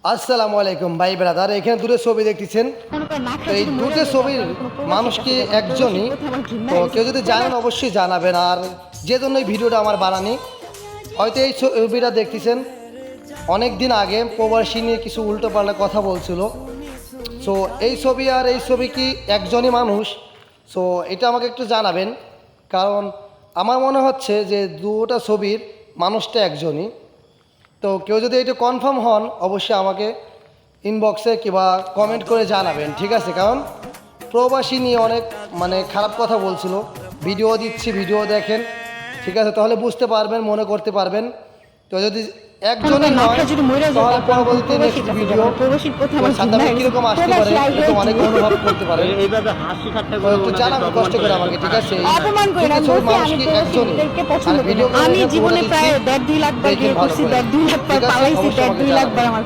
আসসালামু আলাইকুম ভাই ব্রাদার, এখানে দুটো ছবি দেখতেছেন। তো এই দুটো ছবির মানুষ কি একজনই? তো কেউ যদি জানেন অবশ্যই জানাবেন। আর যে জন্য এই ভিডিওটা আমার বানানি, হয়তো এই ছবিটা দেখতেছেন অনেক দিন আগে প্রবাসী নিয়ে কিছু উল্টোপাল্টা কথা বলছিল। সো এই ছবি আর এই ছবি কি একজনই মানুষ? সো এটা আমাকে একটু জানাবেন, কারণ আমার মনে হচ্ছে যে দুটো ছবির মানুষটা একজনই। তো কেউ যদি এটা কনফার্ম হন অবশ্যই আমাকে ইনবক্সে কিংবা কমেন্ট করে জানাবেন, ঠিক আছে? কারণ প্রবাসী নিয়ে অনেক খারাপ কথা বলছিল। ভিডিও দিচ্ছি, ভিডিও দেখেন, ঠিক আছে? তাহলে বুঝতে পারবেন, মনে করতে পারবেন। তো যদি একজনই হয় তাহলে পরবর্তী নেক্সট ভিডিও সান্দামে কীরকম আসতে পারে এরকম অনেক অনুভব করতে পারে। তো জানাবেন কষ্ট করে আমাকে, ঠিক আছে? মানুষ কি একজনই? আর ভিডিও আমি জীবনে প্রায় 1.5-2 লাখ বার বিয়ে করছি, 1.5-2 লাখ বার পালাইছি, 1.5-2 লাখ বার আমার